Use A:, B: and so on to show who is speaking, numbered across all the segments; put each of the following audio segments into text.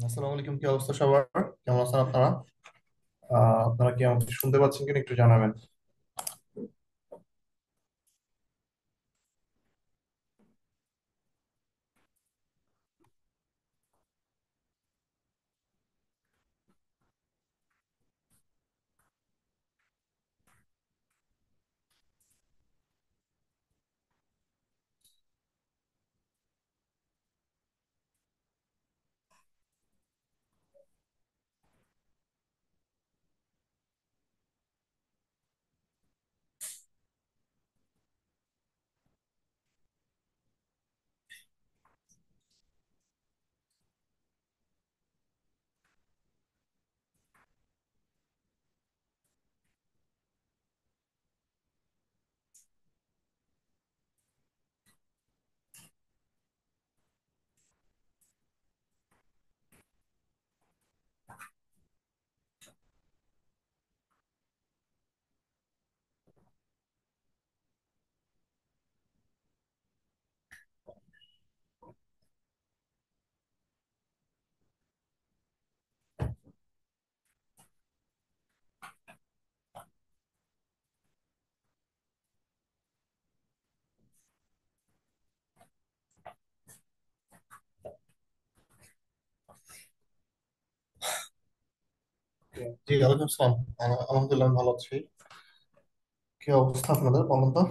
A: আসসালামু আলাইকুম, কি অবস্থা সবার? কেমন আছেন আপনারা? আপনারা কি আমাকে শুনতে পাচ্ছেন কিনা একটু জানাবেন। জি, ওয়ালাইকুম আসসালাম। আলহামদুলিল্লাহ আমি ভালো আছি। কি অবস্থা আপনাদের বলেন তো?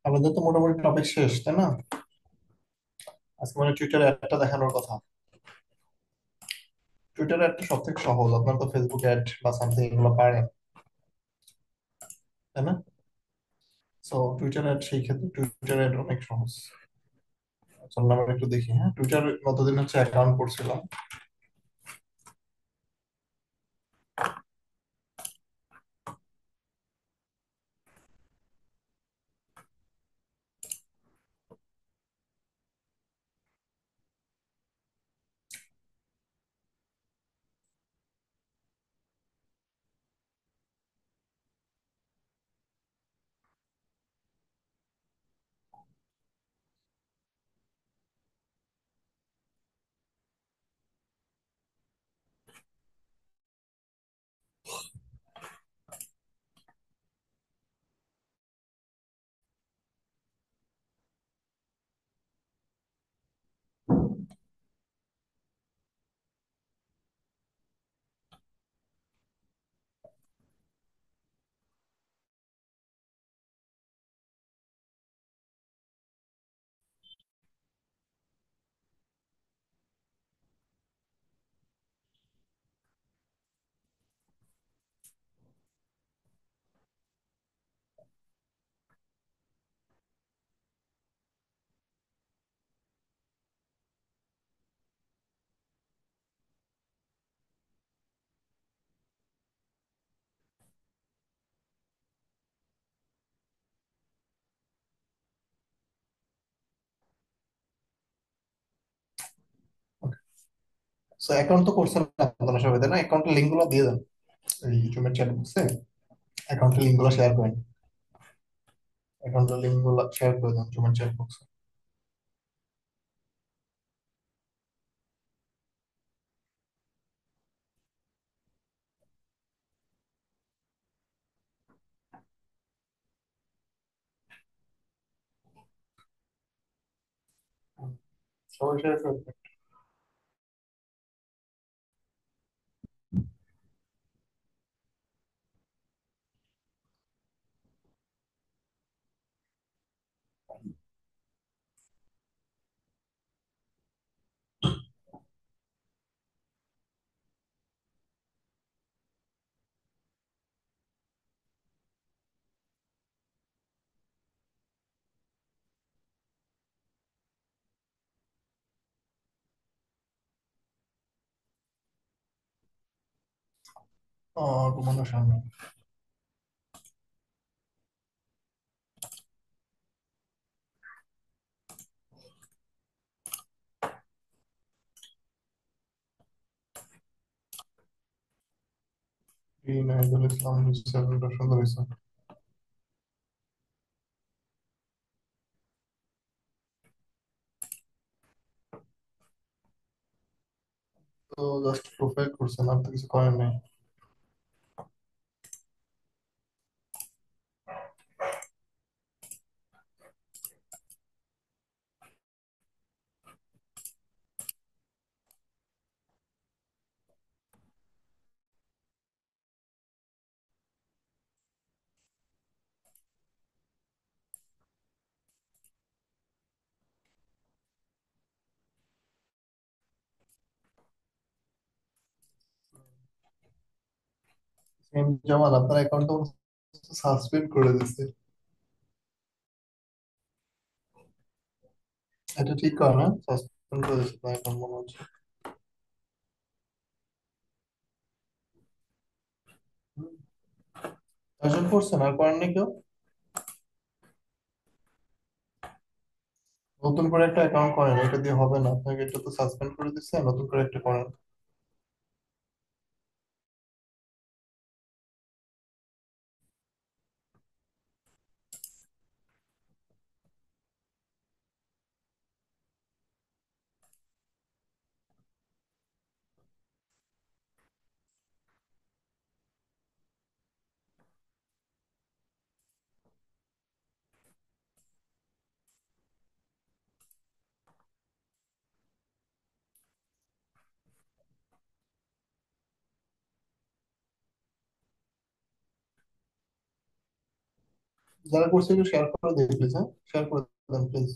A: আপনাদের তো মোটামুটি টপিক শেষ, তাই না? আজকে মানে টুইটারে অ্যাডটা দেখানোর কথা। টুইটারে অ্যাডটা সব থেকে সহজ, আপনার তো ফেসবুক অ্যাড বা সামথিং এগুলো পারেন, তাই না? সো টুইটার অ্যাড, সেই ক্ষেত্রে টুইটার অ্যাড অনেক সহজ। চলুন আমরা একটু দেখি। হ্যাঁ, টুইটার গতদিন হচ্ছে অ্যাকাউন্ট করছিলাম। সো অ্যাকাউন্ট তো করছেন আপনারা সবাই, তাই না? অ্যাকাউন্টের লিঙ্ক গুলো দিয়ে দেন এই ইউটিউবের চ্যাট বক্সে। অ্যাকাউন্টের লিঙ্ক গুলো শেয়ার করেন। অ্যাকাউন্টের লিঙ্ক গুলো শেয়ার করে দেন ইউটিউবের চ্যাট বক্সে। সবাই শেয়ার করে দেন। ঘুমানোর সামনে। নাহিদুল ইসলাম সেভেনটা সুন্দর হয়েছে। তো জাস্ট প্রোফাইল করছেন, আর তো কিছু করেন নাই। সেম জামাল, আপনার অ্যাকাউন্ট তো সাসপেন্ড করে দিচ্ছে। এটা ঠিক করে না, সাসপেন্ড করে দিচ্ছে আপনার অ্যাকাউন্ট মনে হচ্ছে। একজন করছেন আর করেননি কেউ? নতুন করে একটা অ্যাকাউন্ট করেন, এটা দিয়ে হবে না, আপনাকে এটা তো সাসপেন্ড করে দিচ্ছে, নতুন করে একটা করেন। যারা করছে একটু শেয়ার করে দিন প্লিজ, হ্যাঁ শেয়ার করে দেন প্লিজ।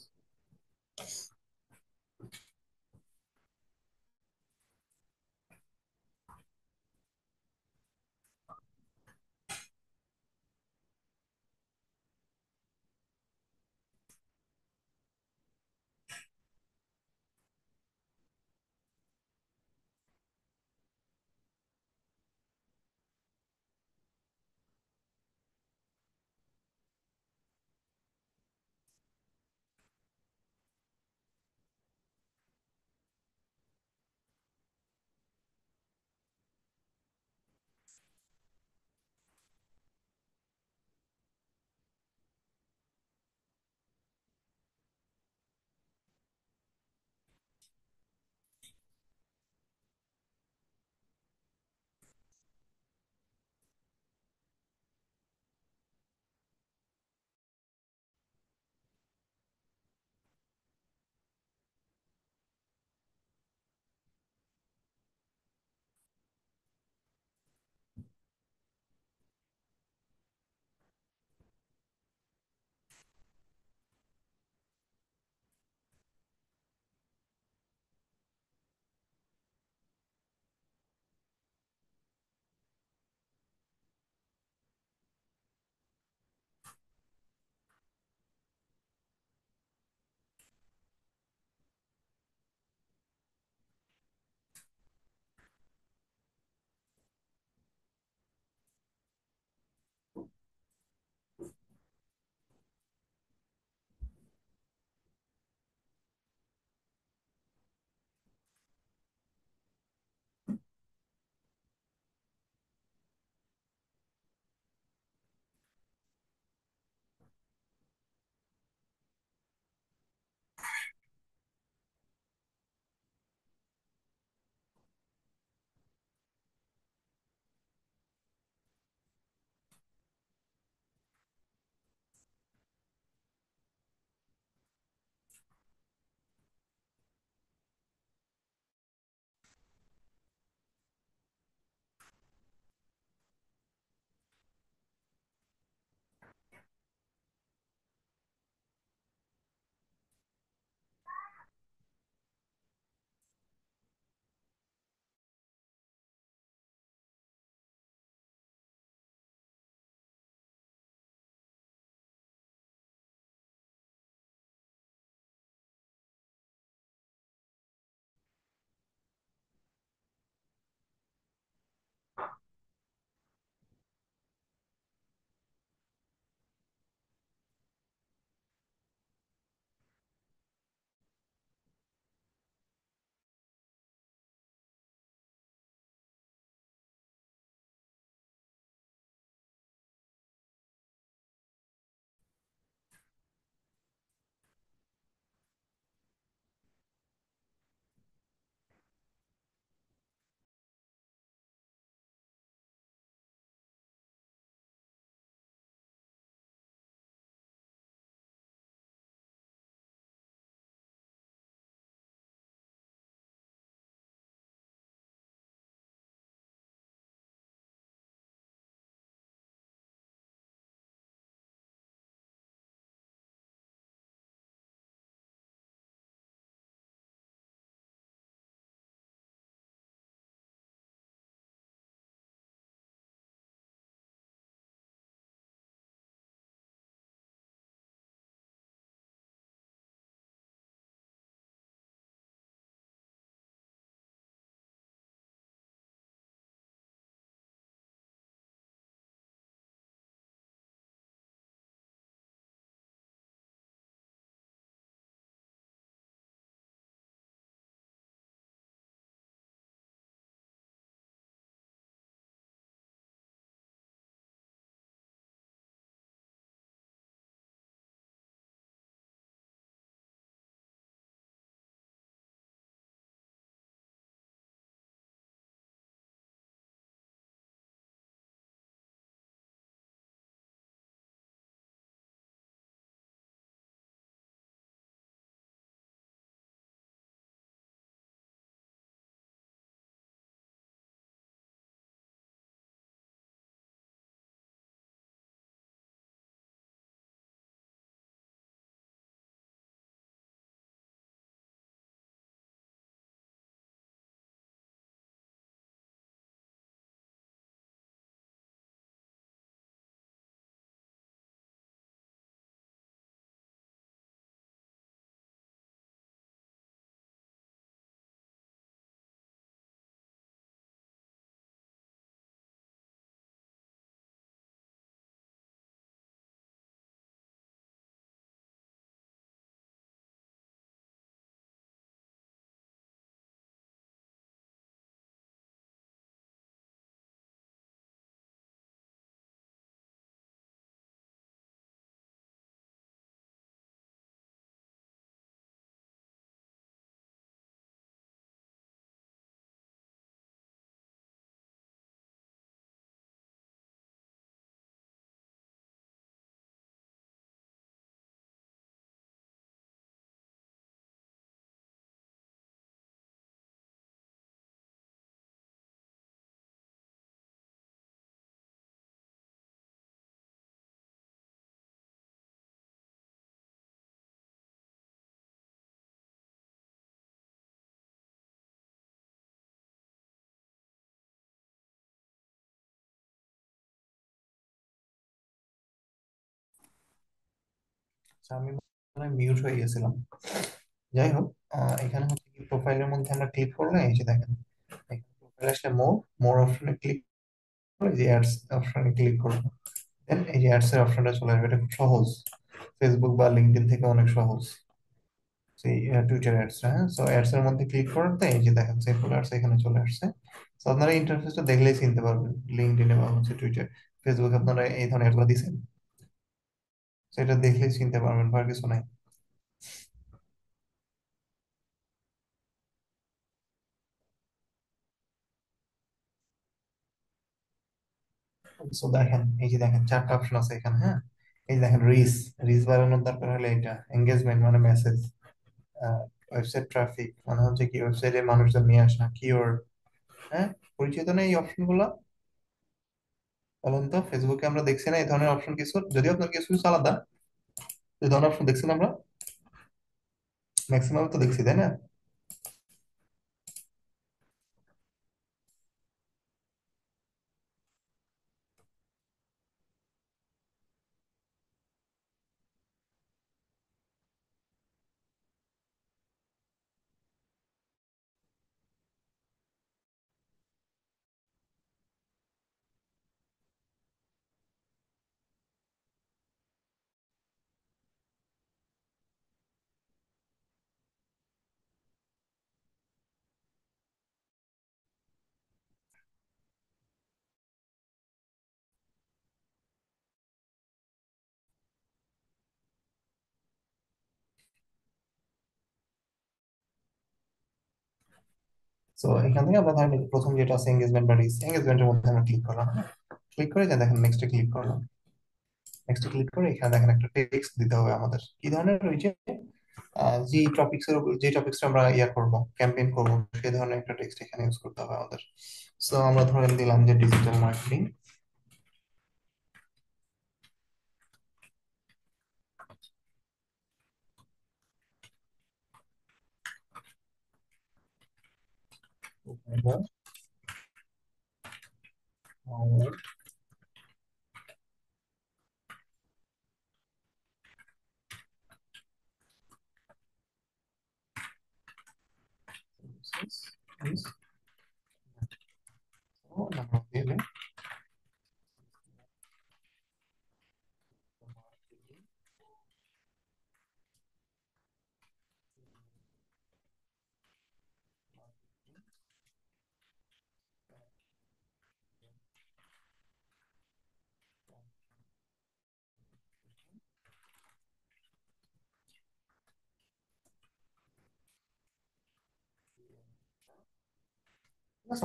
A: আমি মিউট হয়ে গেছিলাম। যাই হোক, এখানে হচ্ছে কি প্রোফাইলের মধ্যে আমরা ক্লিক করলে এই যে দেখেন, প্রোফাইল আসলে মোর, মোর অপশনে ক্লিক করে এই যে অ্যাডস অপশনে ক্লিক করবো। দেন এই যে অ্যাডস এর অপশনটা চলে আসবে। এটা খুব সহজ, ফেসবুক বা লিঙ্কডইন থেকে অনেক সহজ সেই টুইটার অ্যাডস। হ্যাঁ, সো অ্যাডস এর মধ্যে ক্লিক করতে এই যে দেখেন সিম্পল অ্যাডস এখানে চলে আসছে। তো আপনারা ইন্টারফেসটা দেখলেই চিনতে পারবেন, লিঙ্কডইনে বা হচ্ছে টুইটার, ফেসবুক আপনারা এই ধরনের অ্যাডগুলো দিচ্ছেন, সেটা দেখলেই চিনতে পারবেন, আর কিছু নাই। সো দেখেন, এই যে দেখেন চারটা অপশন আছে এখানে। হ্যাঁ, এই যে দেখেন রিচ, রিচ বাড়ানোর দরকার হলে এটা, এঙ্গেজমেন্ট মানে মেসেজ, ওয়েবসাইট ট্রাফিক মানে হচ্ছে কি ওয়েবসাইটে মানুষজন নিয়ে আসা, কিওয়ার্ড। হ্যাঁ, পরিচিত না এই অপশন গুলা? বলেন তো, ফেসবুকে আমরা দেখছি না এই ধরনের অপশন কিছু, যদিও আপনার কিছু কিছু আলাদা, এই ধরনের অপশন দেখছি না আমরা? ম্যাক্সিমাম তো দেখছি, তাই না? তো এখান থেকে আমরা ধরেন এই যে প্রথম যেটা আছে এঙ্গেজমেন্ট বা রিচ, এঙ্গেজমেন্টের মধ্যে আমরা ক্লিক করলাম। ক্লিক করে যে দেখেন নেক্সটে ক্লিক করলাম। নেক্সটে ক্লিক করে এখানে দেখেন একটা টেক্সট দিতে হবে আমাদের, কি ধরনের, ওই যে যে টপিক্স এর উপর, যে টপিক্সটা আমরা ইয়া করব, ক্যাম্পেইন করব, সেই ধরনের একটা টেক্সট এখানে ইউজ করতে হবে আমাদের। সো আমরা ধরেন দিলাম যে ডিজিটাল মার্কেটিং।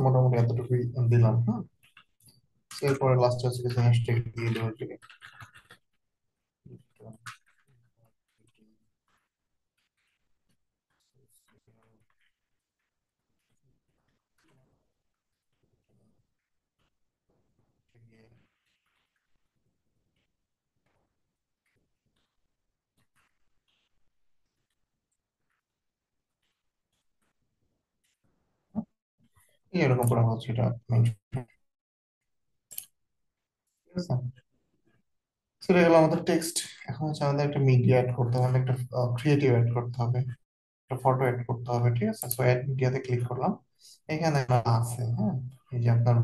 A: মোটামুটি এতটুকুই দিলাম। হ্যাঁ, এরপরে লাস্টে হচ্ছে কিছু হ্যাশট্যাগ দিয়ে দেবো এটাকে। এরকম করে হচ্ছে এটা mention, ঠিক আছে? সেটা গেল আমাদের টেক্সট। এখন হচ্ছে আমাদের একটা মিডিয়া অ্যাড করতে হবে, একটা ক্রিয়েটিভ অ্যাড করতে হবে, একটা ফটো অ্যাড করতে হবে, ঠিক আছে? সো অ্যাড মিডিয়াতে ক্লিক করলাম। এখানে আছে, হ্যাঁ, এই যে আপনার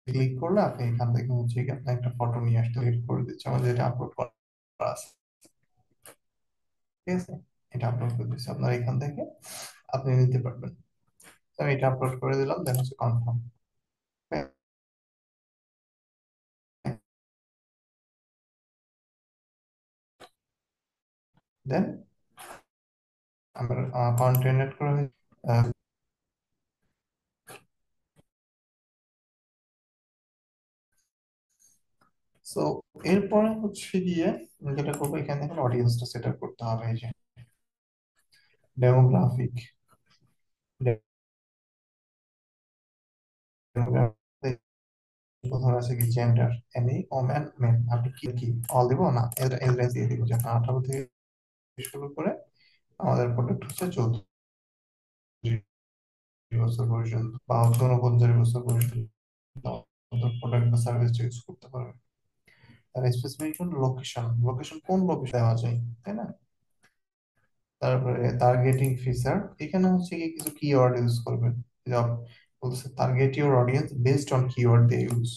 A: ক্লিক করলে আপনি এখান থেকে হচ্ছে কি আপনি একটা ফটো নিয়ে আসতে এডিট করে দিচ্ছে, আমাদের যেটা আপলোড করা আছে, ঠিক আছে? এটা আপলোড করে দিচ্ছে আপনার, এখান থেকে আপনি নিতে পারবেন। তো আমি এটা আপলোড করে দিলাম, দেন হচ্ছে কনফার্ম। দেন আমার কন্টেন্ট এড করা হয়েছে। সো এরপরে হচ্ছে গিয়ে যেটা করবো, এখানে দেখেন অডিয়েন্সটা সেট আপ করতে হবে। এই যে ডেমোগ্রাফিক, প্রথমে আছে কি জেন্ডার, এনি ওমেন মেন, আপনি কি কি অল দিব না, এজ দিয়ে দিব যে আপনার 18 থেকে শুরু করে আমাদের প্রোডাক্ট হচ্ছে 34 বছর পর্যন্ত বা 49 বছর পর্যন্ত প্রোডাক্ট বা সার্ভিস ইউজ করতে পারবে। তার স্পেসিফিকেশন, লোকেশন, লোকেশন কোন লোকেশন দেওয়া যায়, তাই না? তারপরে টার্গেটিং ফিচার, এখানে হচ্ছে কি কিছু কিওয়ার্ড ইউজ করবেন। যেমন বলতেছে target your audience based on keyword they use.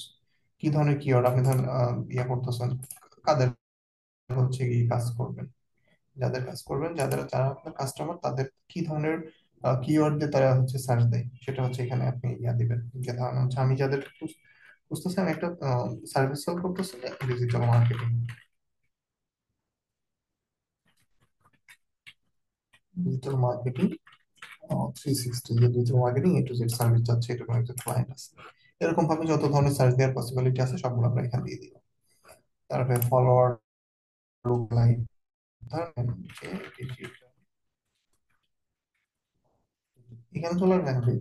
A: কি ধরনের কিওয়ার্ড আপনি ধরেন ইয়ে করতেছেন, কাদের হচ্ছে কি কাজ করবেন, যাদের কাজ করবেন, যারা আপনার কাস্টমার, তাদের কি ধরনের কিওয়ার্ড দিয়ে তারা হচ্ছে সার্চ দেয়, সেটা হচ্ছে এখানে আপনি ইয়া দিবেন। যে ধরেন হচ্ছে আমি যাদের বুঝতেছি, আমি একটা সার্ভিস সেল করতেছি, ডিজিটাল মার্কেটিং, ডিজিটাল মার্কেটিং 360, যে digital marketing A to Z service যাচ্ছে, এরকম একটা ক্লায়েন্ট আছে। এরকম ভাবে যত ধরনের সার্চ দেওয়ার পসিবিলিটি আছে সবগুলো আমরা এখানে দিয়ে দিব। তারপরে ফলোয়ার, লুক লাইক, ধরেন যে এখানে চলে আসবে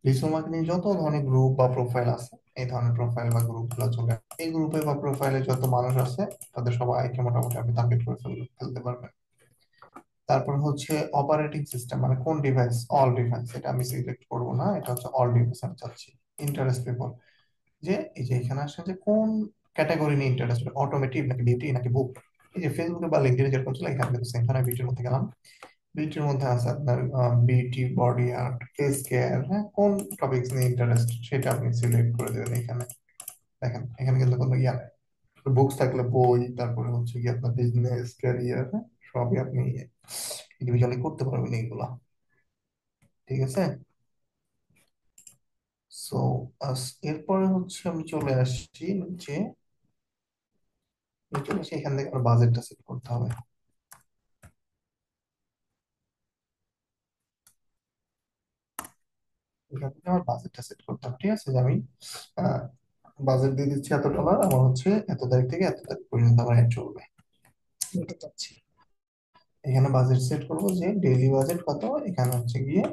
A: ডিজিটাল মার্কেটিং যত ধরনের গ্রুপ বা প্রোফাইল আছে, এই ধরনের প্রোফাইল বা গ্রুপ গুলো চলে আসবে। এই গ্রুপে বা প্রোফাইলে যত মানুষ আছে তাদের সবাইকে মোটামুটি আপনি টার্গেট করে ফেলতে পারবেন। তারপর হচ্ছে অপারেটিং সিস্টেম, মানে কোন ডিভাইস, অল ডিভাইস, এটা আমি সিলেক্ট করবো না, এটা হচ্ছে অল ডিভাইস আমি চাচ্ছি। ইন্টারেস্ট পিপল, যে এই যে এখানে আসে যে কোন ক্যাটাগরি নিয়ে ইন্টারেস্ট, অটোমেটিভ নাকি বিউটি নাকি বুক। এই যে ফেসবুকে বা লিঙ্কডইনে যেরকম ছিল, এখানে কিন্তু সেম। এখানে বিউটির মধ্যে গেলাম, বিউটির মধ্যে আছে আপনার beauty, body art, face care, হ্যাঁ, কোন টপিকস নিয়ে ইন্টারেস্ট সেটা আপনি সিলেক্ট করে দেবেন এখানে। দেখেন এখানে কিন্তু কোনো ইয়া নেই, বুকস থাকলে বই, তারপরে হচ্ছে কি আপনার বিজনেস, ক্যারিয়ার, সবই আপনি ইন্ডিভিজুয়ালি করতে পারবেন এইগুলা। ঠিক আছে। সো এরপরে হচ্ছে আমি চলে আসছি নিচে, চলে আসি, এখান থেকে আমার বাজেটটা সেট করতে হবে। এখান থেকে আমার বাজেটটা সেট করতে হবে, ঠিক আছে, যে আমি বাজেট দিয়ে দিচ্ছি $এত, আমার হচ্ছে এত তারিখ থেকে এত তারিখ পর্যন্ত আমার অ্যাড চলবে, এটা চাচ্ছি। এখানে বাজেট সেট করবো যে ডেইলি বাজেট কত, এখানে হচ্ছে গিয়ে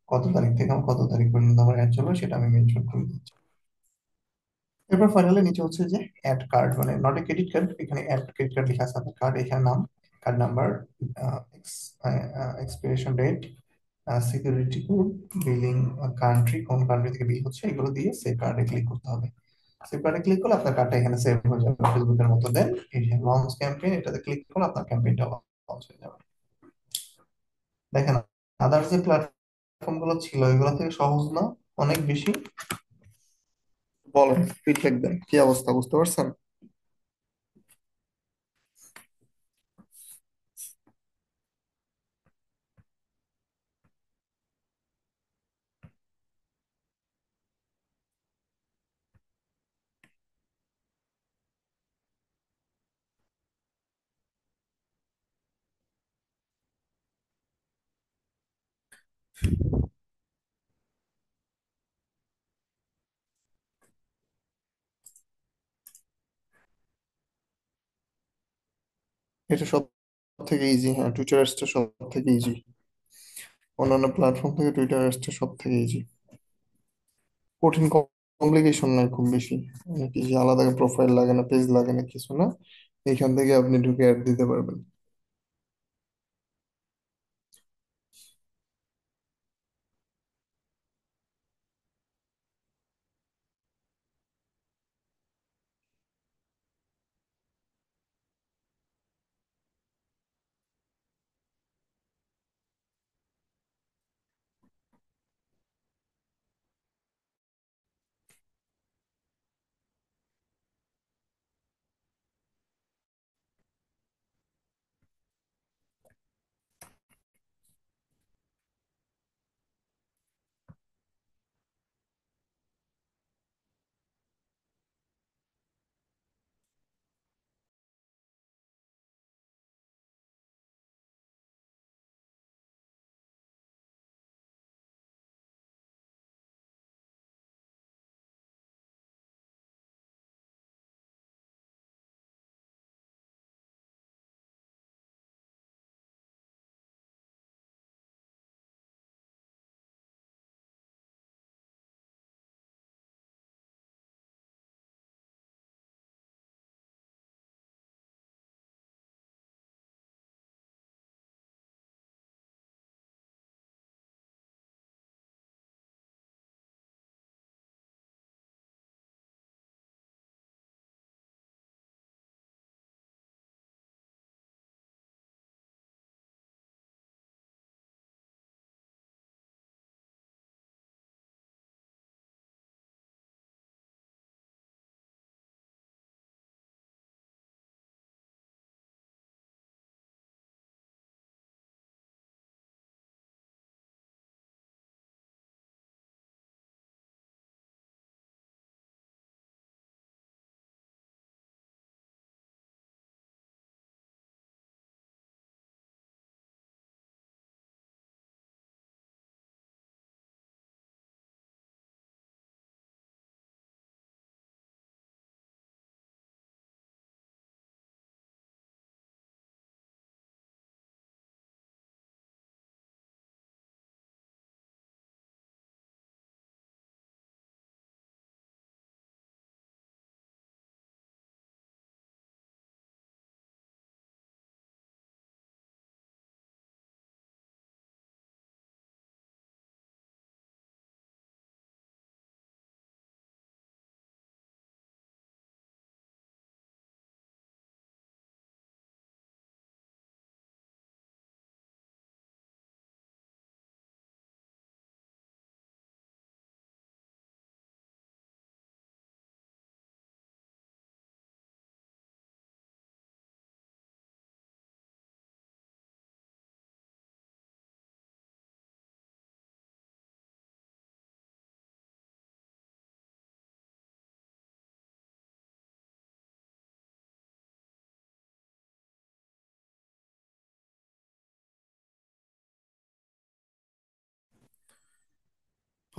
A: কত তারিখ থেকে আমার কত তারিখ পর্যন্ত আমার অ্যাড চলবে সেটা আমি মেনশন করে দিচ্ছি। এরপর ফাইনালি নিচে হচ্ছে যে অ্যাড কার্ড, মানে নট এ ক্রেডিট কার্ড, এখানে অ্যাড ক্রেডিট কার্ড লেখা আছে, আপনার কার্ড, এখানে নাম, card number, expiration date, security code, billing country, কোন কান্ট্রি থেকে বিল হচ্ছে, এগুলো দিয়ে সেভ কার্ডে ক্লিক করতে হবে। সেভ কার্ডে ক্লিক করলে আপনার কার্ডটা এখানে সেভ হয়ে যাবে ফেসবুকের মতো। দেন এই যে লঞ্চ ক্যাম্পেইন, এটাতে ক্লিক করলে আপনার ক্যাম্পেইনটা লঞ্চ হয়ে যাবে। দেখেন আদার যে প্ল্যাটফর্ম গুলো ছিল এগুলো থেকে সহজ না, অনেক বেশি? বলেন, ফিডব্যাক দেন, কি অবস্থা, বুঝতে পারছেন? এটা সব থেকে ইজি, হ্যাঁ, টুইটার অ্যাডসটা সব থেকে ইজি। অন্যান্য প্ল্যাটফর্ম থেকে টুইটার অ্যাডসটা সব থেকে ইজি। কঠিন, কমপ্লিকেশন নাই খুব বেশি। অনেক ইজি, আলাদা প্রোফাইল লাগে না, পেজ লাগে না, কিছু না। এখান থেকে আপনি ঢুকে অ্যাড দিতে পারবেন।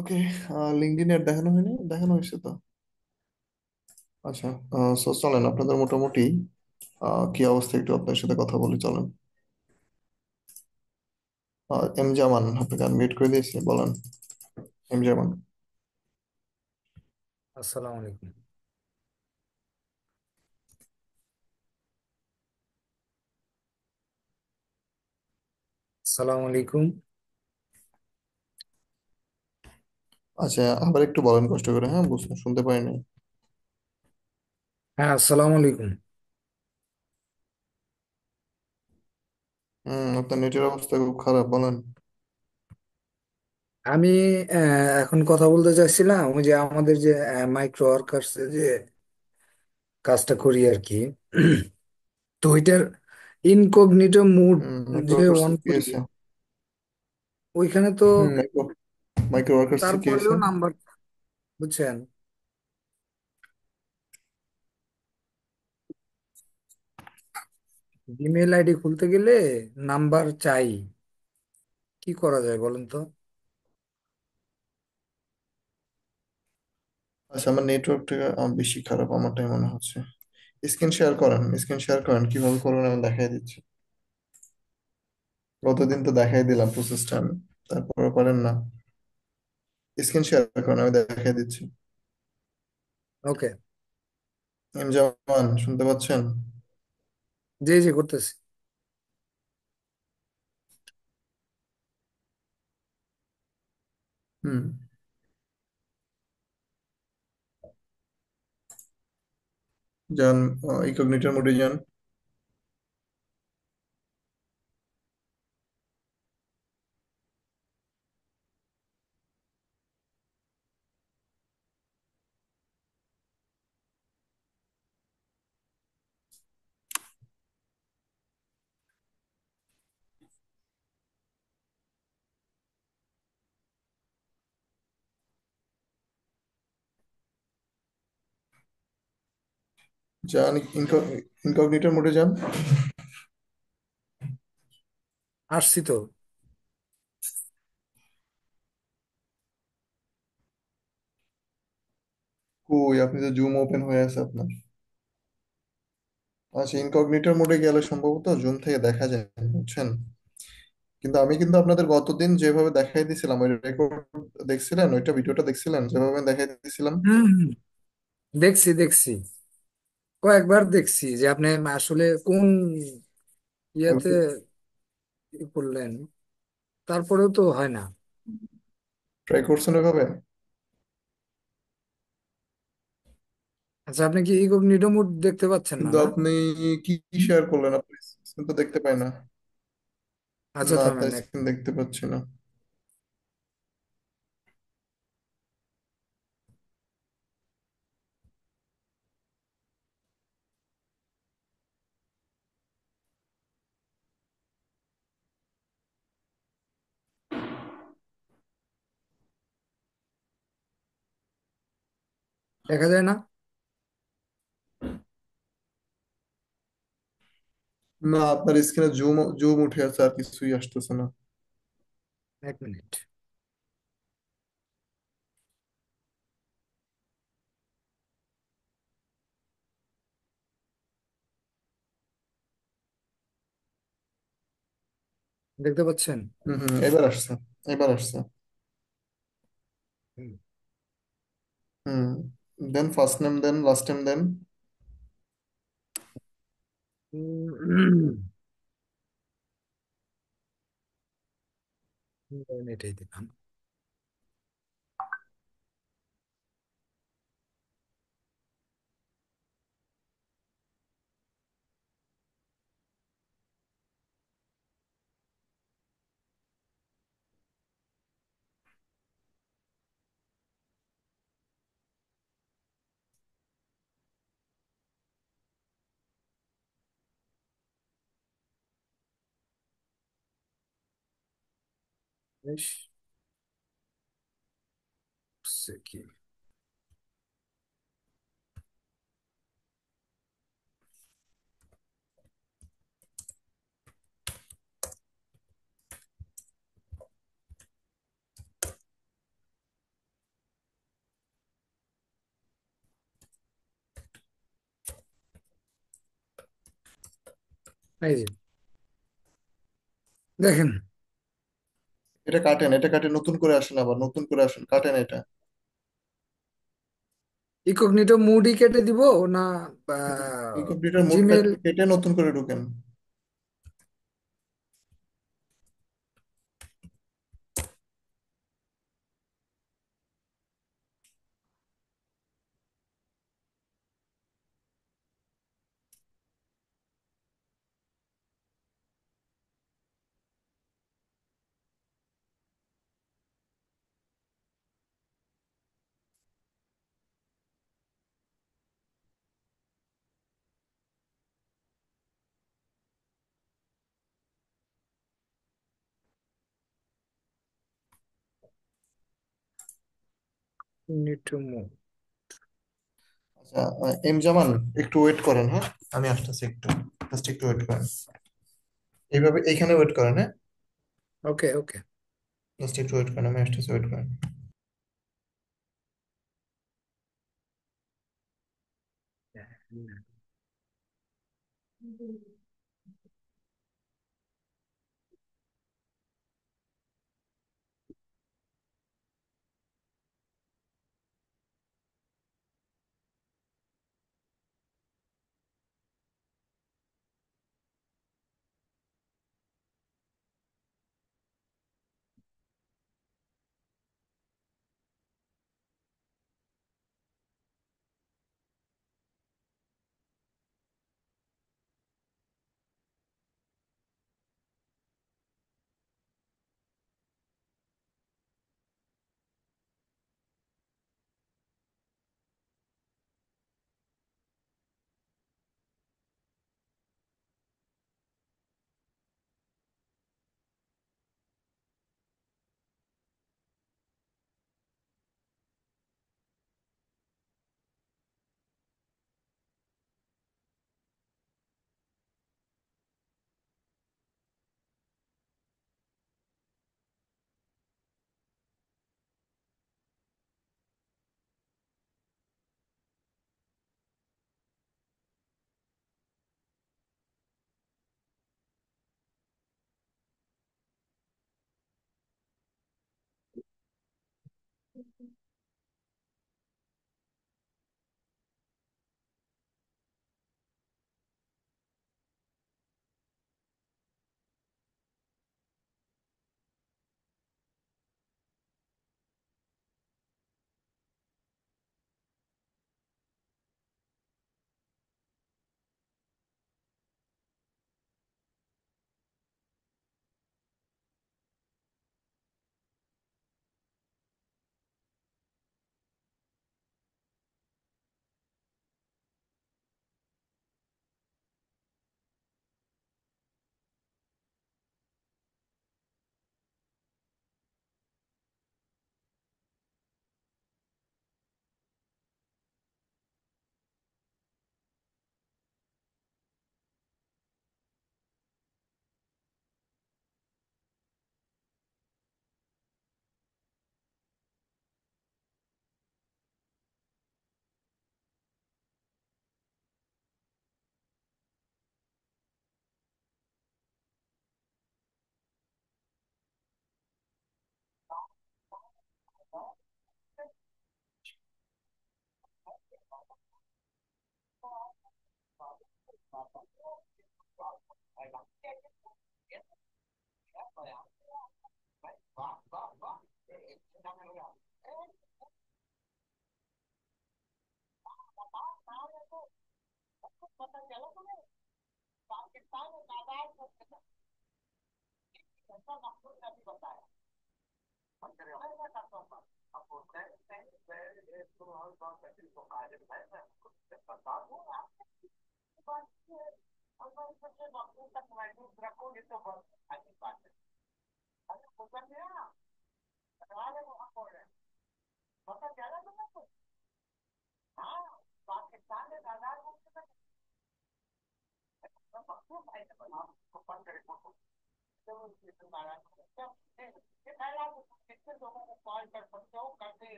B: ওকে। লিঙ্কডইন এর দেখানো হয়নি, দেখানো হয়েছে তো। আচ্ছা। চলেন আপনাদের মোটামুটি কি অবস্থা একটু আপনার সাথে কথা বলি, চলেন। এম জামান, আপনাকে আনমিউট করে দিয়েছি, বলেন। এম জামান।
C: আসসালামু আলাইকুম। আসসালামু আলাইকুম।
B: আচ্ছা, আবার একটু বলেন কষ্ট করে, হ্যাঁ বুঝতে শুনতে পাইনি।
C: হ্যাঁ, আসসালামু আলাইকুম।
B: আপনার নেটের অবস্থা খুব খারাপ, বলেন।
C: আমি এখন কথা বলতে চাইছিলাম ওই যে আমাদের যে মাইক্রো ওয়ার্কার্স যে কাজটা করি আর কি। তো ওইটার ইনকগনিটো মুড যে
B: মাইক্রো ওয়ার্কার্স
C: অন
B: কি
C: করি
B: আছে?
C: ওইখানে তো
B: মাইক্রো মাইক্রো ওয়ার্কার্স কি
C: তারপরেও
B: আছে?
C: নাম্বার, বুঝছেন, ইমেল আইডি খুলতে গেলে নাম্বার চাই। কি করা যায় বলেন তো?
B: আচ্ছা, আমার নেটওয়ার্কটা বেশি খারাপ আমারটাই মনে হচ্ছে। স্ক্রিন শেয়ার করেন, কিভাবে করবেন আমি দেখাই দিচ্ছি। গতদিন তো দেখাই দিলাম প্রসেসটা আমি, তারপরে পারেন না। স্ক্রিন শেয়ার করেন, আমি দেখাই দিচ্ছি।
C: ওকে।
B: এম জামান, শুনতে পাচ্ছেন?
C: জি জি, করতেছি।
B: হুম। যান, ইকগনিটর মোডে যান। যান, ইনকগনিটর মোডে যান।
C: আসছি তো।
B: কই, আপনি তো জুম ওপেন হয়ে আছে আপনার। আচ্ছা, ইনকগনিটর মোডে গেলে সম্ভবত জুম থেকে দেখা যায়, বুঝছেন। কিন্তু আমি কিন্তু আপনাদের গতদিন যেভাবে দেখাই দিয়েছিলাম, ওই রেকর্ড দেখছিলেন, ওইটা ভিডিওটা দেখছিলেন যেভাবে আমি দেখাই দিয়েছিলাম।
C: হুম হুম, দেখছি দেখছি, কয়েকবার দেখছি যে আপনি আসলে কোন ইয়াতে ই করলেন, তারপরেও তো হয় না।
B: ট্রাই করছেন ওইভাবে?
C: আচ্ছা, আপনি কি ইনকগনিটো মোড দেখতে পাচ্ছেন না
B: কিন্তু
C: না?
B: আপনি কি শেয়ার করলেন? আপনি স্ক্রিন তো দেখতে পাই না।
C: আচ্ছা,
B: না,
C: থামেন
B: আপনার স্ক্রিন দেখতে পাচ্ছি না।
C: দেখা যায় না।
B: না, আপনার স্ক্রিনে জুম জুম উঠে আছে, আর কিছুই আসতেছে না।
C: এক মিনিট। দেখতে পাচ্ছেন?
B: হম হম, এবার আসছে। এবার আসছে।
C: হুম।
B: হুম। দেন ফার্স্ট নেম, দেন লাস্ট নেম, দেন।
C: এটাই দিলাম। বেশ, হচ্ছে কি? এই যে দেখেন,
B: এটা কাটেন, নতুন করে আসেন, আবার নতুন করে আসেন, কাটেন এটা।
C: ইনকগনিটো মুডই কেটে দিব না?
B: ইনকগনিটার মোড
C: জিমেল?
B: কেটে নতুন করে ঢুকেন।
C: Incognito mode.
B: আচ্ছা, এম জামান, একটু ওয়েট করেন, হ্যাঁ? আমি আসতেছি একটু, জাস্ট একটু ওয়েট করেন। এইভাবে এইখানে ওয়েট করেন, হ্যাঁ?
C: ওকে, ওকে।
B: জাস্ট একটু ওয়েট করেন, আমি আসতেছি, ওয়েট করেন।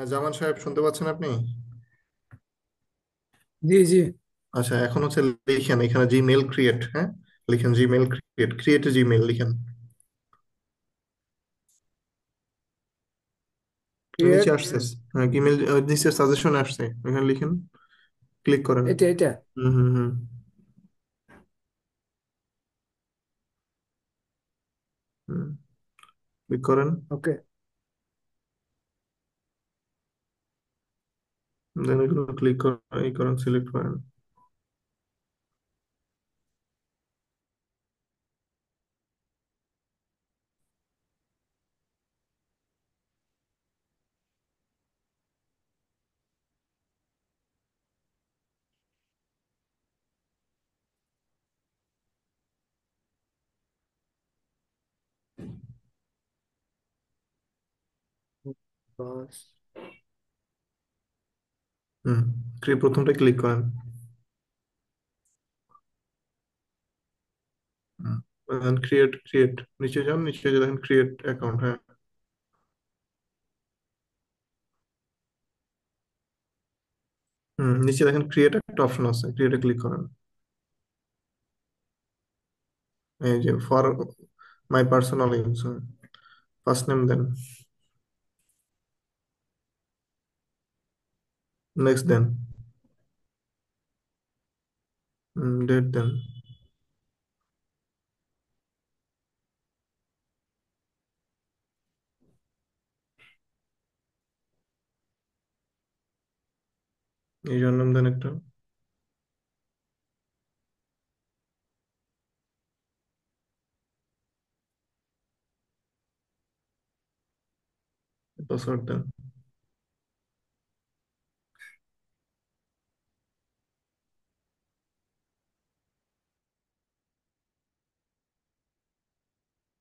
B: জামান সাহেব শুনতে পাচ্ছেন আপনি?
C: জি জি।
B: আচ্ছা, এখন হচ্ছে লিখেন এখানে জিমেল ক্রিয়েট, হ্যাঁ, লিখেন জিমেল ক্রিয়েট, ক্রিয়েট জিমেল লিখেন। নিচে
C: ক্রিয়েট।
B: আসছে, হ্যাঁ, ইমেল নিচে সাজেশন আসছে, এখানে লিখেন, ক্লিক করেন।
C: এটা এটা।
B: হুম হুম হুম হুম, ক্লিক করেন।
C: ওকে।
B: দেন এগুলো ক্লিক করেন, এই করেন, সিলেক্ট করেন।
C: বাস।
B: হুম, প্রথমটা ক্লিক করেন। ক্রিয়েট ক্রিয়েট, নিচে যান, নিচে যে দেখেন ক্রিয়েট অ্যাকাউন্ট, হ্যাঁ। নিচে দেখেন ক্রিয়েট একটা অপশন আছে, ক্রিয়েটে ক্লিক করেন। এই যে for my personal use, first name দেন, নেক্সট দেন, ডেট দেন। এই নাম দেন একটা। পাসওয়ার্ড দেন।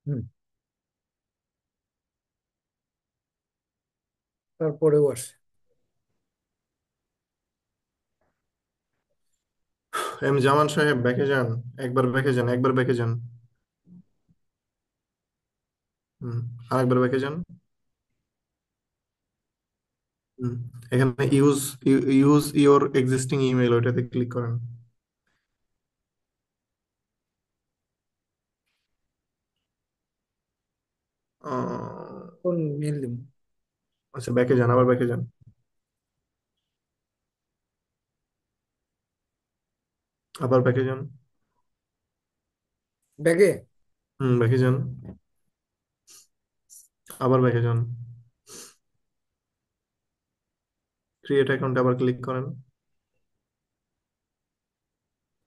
C: হুম, তারপরেও আসে।
B: এম জামান সাহেব ব্যাকে যান, একবার ব্যাকে যান, একবার ব্যাকে যান। হুম, আরেকবার ব্যাকে যান। হুম, এখানে use use your existing email, ওইটাতে ক্লিক করেন।
C: কোন মেল দিব?
B: আচ্ছা, ব্যাকে যান, আবার ব্যাকে যান, আবার ব্যাকে যান।
C: ব্যাগে?
B: হুম, ব্যাকে যান, আবার ব্যাকে যান। ক্রিয়েট অ্যাকাউন্টে আবার ক্লিক করেন।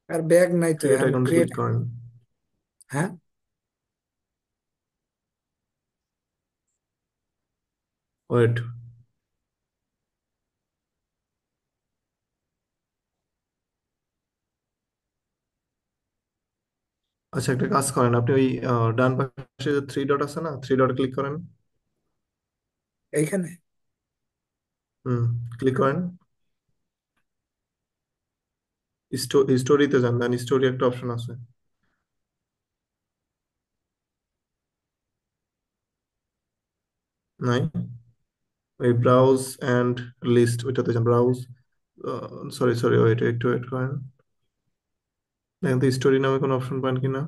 C: আর ব্যাগ নাই তো,
B: ক্রিয়েট
C: এখন
B: অ্যাকাউন্টে
C: ক্রিয়েট।
B: ক্লিক করেন।
C: হ্যাঁ,
B: ওয়েট। আচ্ছা, একটা কাজ করেন, আপনি ওই ডান পাশে যে থ্রি ডট আছে না, থ্রি ডট ক্লিক করেন।
C: এইখানে।
B: হুম, ক্লিক করেন। স্টোরিতে যান, দেন স্টোরি একটা অপশন আছে। নাই? ওই ব্রাউজ অ্যান্ড লিস্ট, ওইটাতে যান, ব্রাউজ। সরি সরি, ওয়েট, একটু ওয়েট করেন। দেখেন তো স্টোরি নামে কোনো অপশন পান কিনা।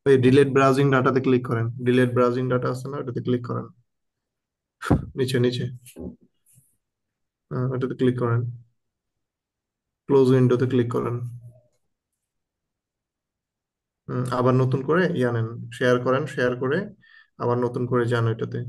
B: ওই ডিলেট ব্রাউজিং ডাটাতে ক্লিক করেন, ডিলেট ব্রাউজিং ডাটা আছে না, ওটাতে ক্লিক করেন। নিচে নিচে, ওটাতে ক্লিক করেন। ক্লোজ উইন্ডোতে ক্লিক করেন। আবার নতুন করে নেন, শেয়ার করেন, শেয়ার করে আবার নতুন করে যান ওইটাতে।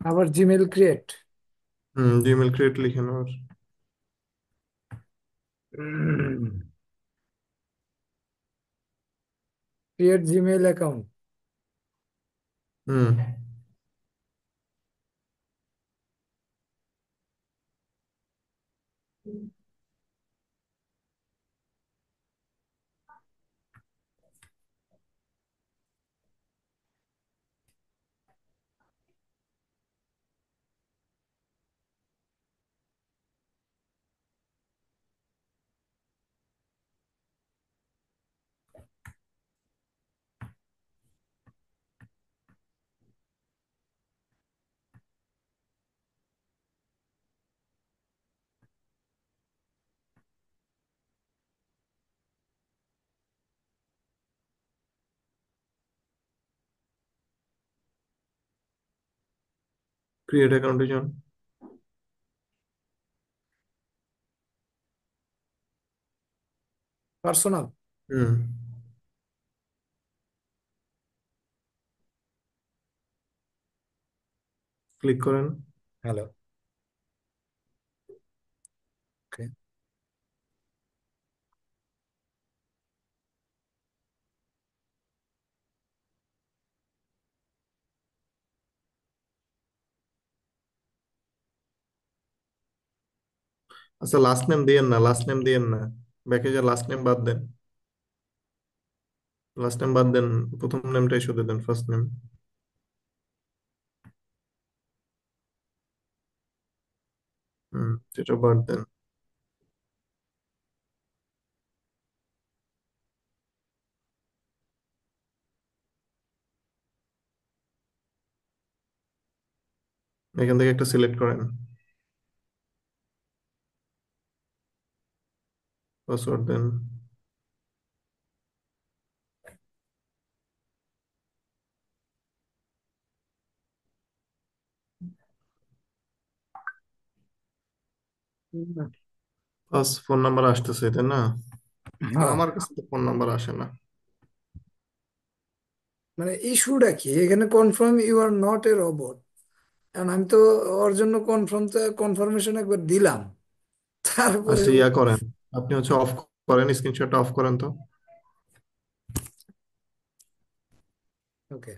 C: আবার জিমেল ক্রিয়েট।
B: জিমেল ক্রিয়েট লিখেন আবার।
C: Create Gmail account.
B: হুম, ক্রিয়েট অ্যাকাউন্টে যান।
C: পার্সোনাল।
B: হুম, ক্লিক করেন।
C: হ্যালো। ওকে।
B: আচ্ছা, লাস্ট নেম দিয়েন না, লাস্ট নেম দিয়েন না, ব্যাকে যা লাস্ট নেম বাদ দেন। লাস্ট নেম বাদ দেন, প্রথম নেমটাই শুধু দেন, ফার্স্ট নেম। সেটা বাদ দেন। এখান থেকে একটা সিলেক্ট করেন, পাসওয়ার্ড দেন। বাস ফোন নাম্বার আসতেছে তাই না?
C: হ্যাঁ,
B: আমার কাছে তো ফোন নাম্বার আসে না।
C: মানে ইস্যুটা কি এখানে? Confirm you are not a robot. কারণ আমি তো ওর জন্য কনফার্মেশন একবার দিলাম,
B: আচ্ছা,
C: তারপরেও।
B: ইয়া করেন, আপনি হচ্ছে অফ করেন, স্ক্রিনশটটা অফ করেন তো।
C: ওকে।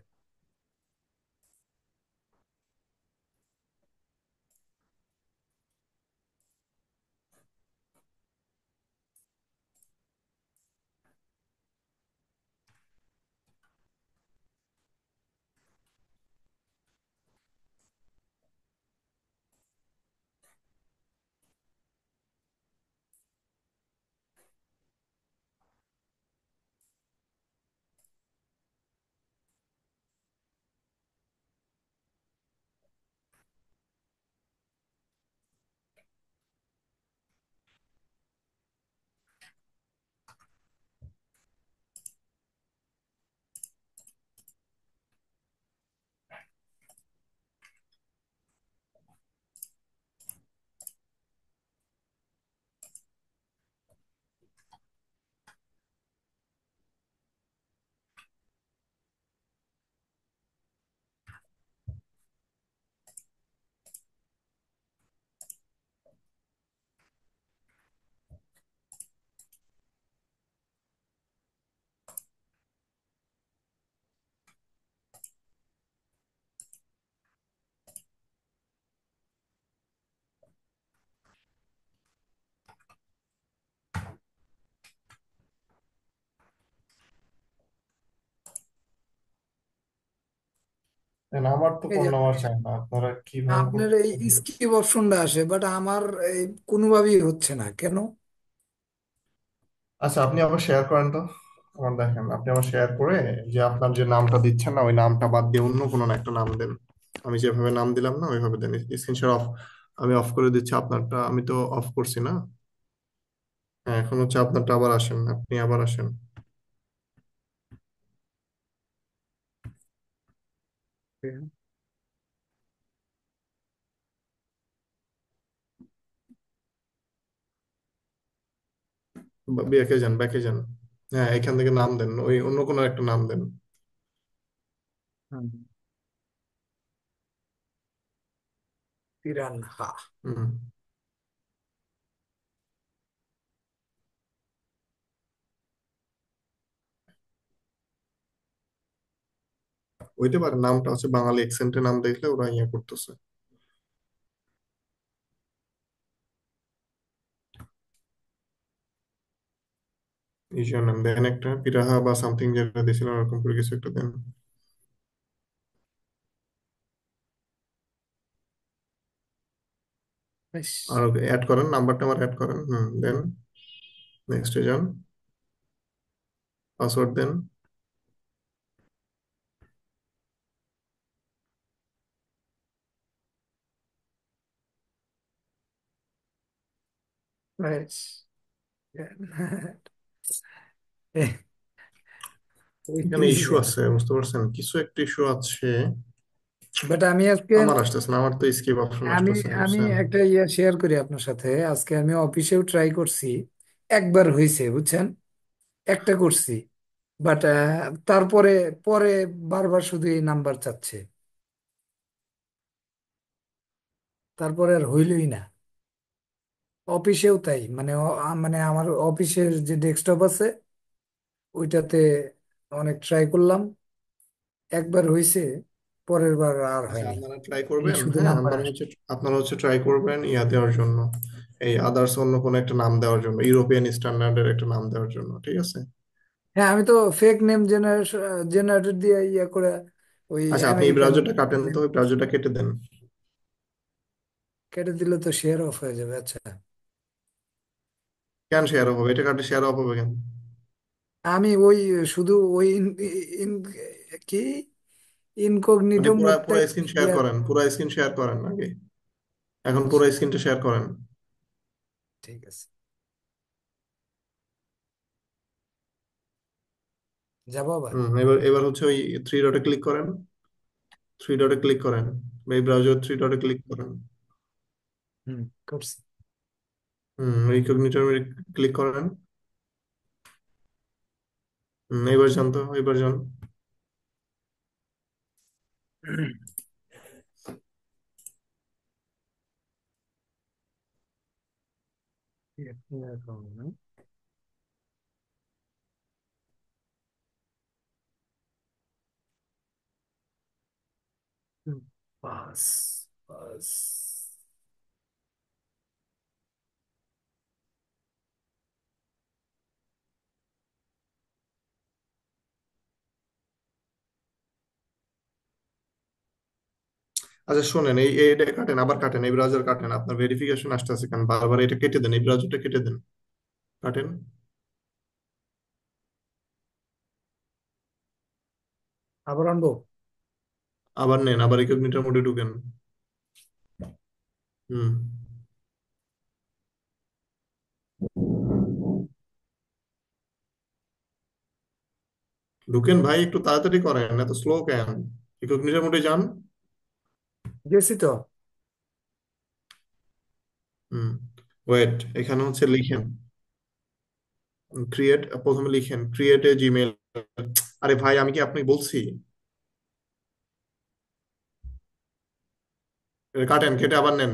A: আমার তো
C: এই
A: ফোন
C: যে
A: নাম্বার চাই না, আপনারা কিভাবে
C: আপনার
A: করবেন?
C: এই স্কিপ অপশনটা আসে, বাট আমার এই কোনোভাবেই হচ্ছে না কেন?
A: আচ্ছা, আপনি আবার শেয়ার করেন তো। আমার দেখেন, আপনি আবার শেয়ার করে যে আপনার যে নামটা দিচ্ছেন না, ওই নামটা বাদ দিয়ে অন্য কোনো না একটা নাম দেন। আমি যেভাবে নাম দিলাম না ওইভাবে দেন। স্ক্রিনশট অফ, আমি অফ করে দিচ্ছি আপনারটা, আমি তো অফ করছি না। হ্যাঁ, এখন হচ্ছে আপনারটা আবার আসেন, আপনি আবার আসেন। ব্যাকে যান, ব্যাকে যান। হ্যাঁ, এখান থেকে নাম দেন, ওই অন্য কোনো একটা নাম দেন।
C: হুম। পিরানহা।
B: হুম। হইতে পারে নামটা হচ্ছে বাঙালি অ্যাকসেন্টে নাম দেখলে ওরা ইয়ে করতেছে। ইউজার নাম দেন একটা, পিরাহা বা সামথিং যেটা দিয়েছিলেন ওরকম করে কিছু একটা দেন।
C: বেশ।
B: আর অ্যাড করেন, নাম্বারটা আমার অ্যাড করেন। হুম, দেন। নেক্সটে যান, পাসওয়ার্ড দেন।
C: বেশ।
B: এখানে ইস্যু
C: ইন্টেলিজেন্ট।
B: আছে, বুঝতে পারছেন, কিছু একটা ইস্যু আছে।
C: বাট আমি আজকে,
B: আমার আসতেছে না, আমার তো স্কিপ অপশন
C: আমি
B: আসতেছে না,
C: আমি
B: বুঝছেন।
C: একটা ইয়ে শেয়ার করি আপনার সাথে। আজকে আমি অফিসেও ট্রাই করছি, একবার হয়েছে বুঝছেন, একটা করছি। বাট তারপরে পরে বারবার শুধু এই নাম্বার চাচ্ছে, তারপরে আর হইলই না। অফিসেও তাই, মানে মানে আমার অফিসের যে ডেস্কটপ আছে ওইটাতে অনেক ট্রাই করলাম, একবার হয়েছে, পরের বার আর
B: আচ্ছা,
C: হয়নি।
B: আপনারা ট্রাই
C: এই
B: করবেন,
C: শুধু
B: হ্যাঁ,
C: নাম্বার
B: আপনারা
C: আসে।
B: হচ্ছে, ট্রাই করবেন ইয়া দেওয়ার জন্য, এই আদার্স অন্য কোনো একটা নাম দেওয়ার জন্য, ইউরোপিয়ান স্ট্যান্ডার্ডের একটা নাম দেওয়ার জন্য, ঠিক আছে।
C: হ্যাঁ, আমি তো ফেক নেম জেনারেটর দিয়ে ইয়ে করে ওই
B: আচ্ছা, আপনি এই
C: আমেরিকান
B: ব্রাউজারটা কাটেন তো,
C: name
B: ওই ব্রাউজারটা কেটে দেন।
C: কেটে দিলে তো শেয়ার অফ হয়ে যাবে। আচ্ছা,
B: কেন শেয়ার হবে? এটা কাটলে শেয়ার অফ হবে কেন?
C: আমি ওই শুধু ওই ইন- কি
B: আগে
C: ইনকগনিটো
B: পুরা পুরা
C: মোডটাই
B: স্ক্রিন শেয়ার
C: ক্লিয়ার।
B: করেন, পুরা স্ক্রিন শেয়ার করেন আগে। এখন পুরো
C: আচ্ছা,
B: স্ক্রিনটা শেয়ার করেন।
C: ঠিক আছে, যাবো আবার।
B: হুম, এবার এবার হচ্ছে ওই থ্রি ডটে ক্লিক করেন, থ্রি ডটে ক্লিক করেন, এই ব্রাউজার থ্রি ডটে ক্লিক করেন।
C: হুম, করছি।
B: রিকগনিটর ক্লিক করেন। এবার যান তো, এবার যান।
C: বাস বাস।
B: আচ্ছা শোনেন, এই এটা কাটেন, আবার কাটেন, এই ব্রাউজার কাটেন, আপনার ভেরিফিকেশন আসতেছে কারণ বারবার এটা কেটে দেন, এই ব্রাউজারটা কেটে দেন, কাটেন।
C: আবার আনবো।
B: আবার নেন, আবার রিকগনিটর মোডে ঢুকেন। হুম। ঢুকেন ভাই, একটু তাড়াতাড়ি করেন, এত স্লো কেন? রিকগনিটর মোডে যান।
C: গেছি তো।
B: হুম। ওয়েট, এখানে হচ্ছে লিখেন ক্রিয়েট, প্রথমে লিখেন ক্রিয়েট এ জিমেল। আরে ভাই, আমি কি আপনি বলছি? এটা কাটেন, কেটে আবার নেন।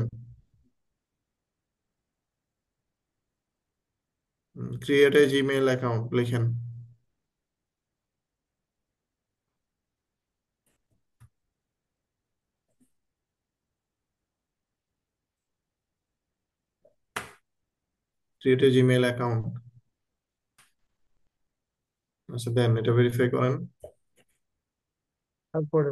B: ক্রিয়েট এ জিমেল অ্যাকাউন্ট লিখেন। Create a Gmail account. আচ্ছা দেন, এটা ভেরিফাই করেন।
C: তারপরে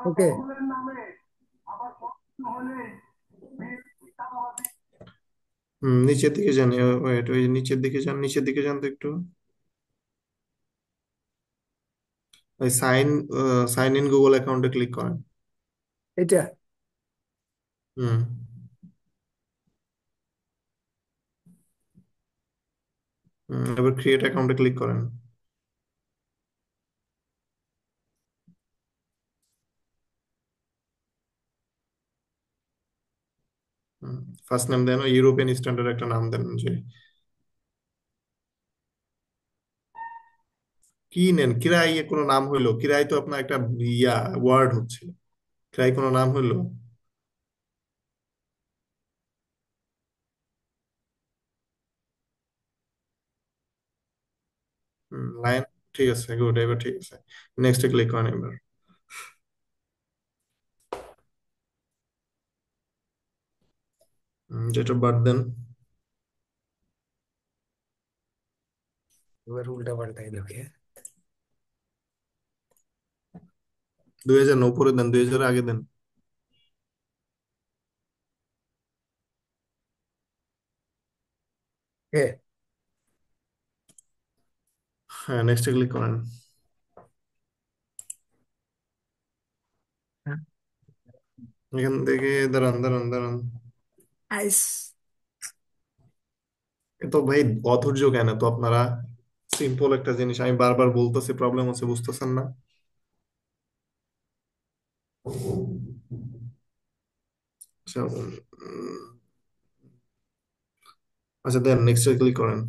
C: ওকে।
B: নিচের দিকে যান, ওয়েট, ওই নিচের দিকে যান, নিচের দিকে যান তো একটু। ওই সাইন ইন গুগল অ্যাকাউন্টে ক্লিক করেন।
C: এটা
B: হুম। এবার ক্রিয়েট অ্যাকাউন্টে ক্লিক করেন। ফার্স্ট নেম দেন, ইউরোপিয়ান স্ট্যান্ডার্ড একটা নাম দেন যে। কি নেন, কিরাই কোনো নাম হইলো? কিরাই তো আপনার একটা ইয়া ওয়ার্ড হচ্ছে, কিরাই কোনো নাম হইলো? লাইন, ঠিক আছে, গুড, এবার ঠিক আছে। নেক্সটে ক্লিক করেন এবার। যেটা বাদ দেন।
C: এবার উল্টা পাল্টাই লোকে।
B: 2000 না, উপরে দেন, 2000 আগে দেন।
C: এ
B: হ্যাঁ, নেক্সটে ক্লিক করেন। এখান থেকে দাঁড়ান দাঁড়ান দাঁড়ান।
C: আইস।
B: এ তো ভাই অধৈর্য কেন তো আপনারা? সিম্পল একটা জিনিস আমি বারবার বলতেছি, প্রবলেম হচ্ছে, বুঝতেছেন না? আচ্ছা আচ্ছা দেন, নেক্সটে ক্লিক করেন।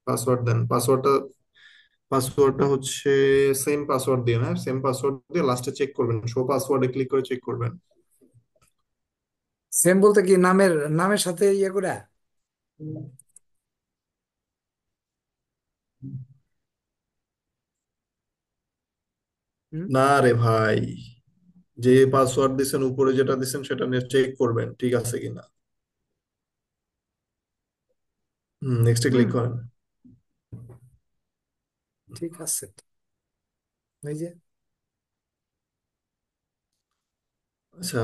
B: পাসওয়ার্ড দেন। পাসওয়ার্ডটা হচ্ছে সেম পাসওয়ার্ড দিয়ে, না সেম পাসওয়ার্ড দিয়ে লাস্টে চেক করবেন, শো পাসওয়ার্ডে ক্লিক করে চেক করবেন।
C: সেম বলতে কি নামের নামের সাথে ইয়ে করে? হুম।
B: না রে ভাই, যে পাসওয়ার্ড দিছেন উপরে যেটা দিছেন সেটা নিয়ে চেক করবেন ঠিক আছে কিনা। নেক্সটে
C: হুম।
B: ক্লিক করেন।
C: ঠিক আছে। এই যে।
B: আচ্ছা,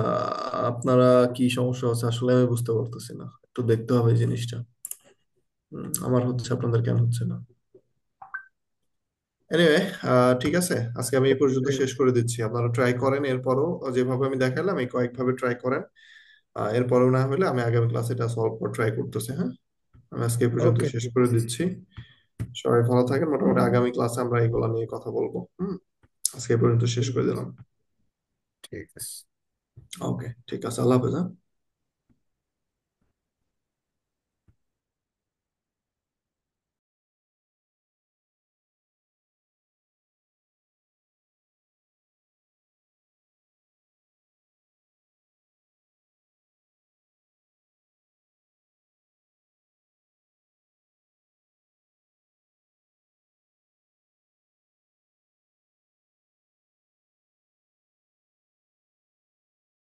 B: আপনারা কি সমস্যা হচ্ছে আসলে আমি বুঝতে পারতেছি না, একটু দেখতে হবে এই জিনিসটা। আমার হচ্ছে, আপনাদের কেন হচ্ছে না। এনিওয়ে, ঠিক আছে, আজকে আমি এই পর্যন্ত শেষ করে দিচ্ছি। আপনারা ট্রাই করেন, এরপরও যেভাবে আমি দেখালাম এই কয়েকভাবে ট্রাই করেন। এরপরও না হলে আমি আগামী ক্লাসে এটা সলভ করে ট্রাই করতেছি। হ্যাঁ, আমি আজকে এই পর্যন্ত
C: ওকে,
B: শেষ
C: ঠিক
B: করে
C: আছে।
B: দিচ্ছি। সবাই ভালো থাকেন, মোটামুটি আগামী ক্লাসে আমরা এগুলো নিয়ে কথা বলবো। আজকে এই পর্যন্ত শেষ
C: ঠিক
B: করে
C: আছে।
B: দিলাম।
C: ঠিক আছে।
B: ওকে, ঠিক আছে, আল্লাহ হাফেজ। হ্যাঁ।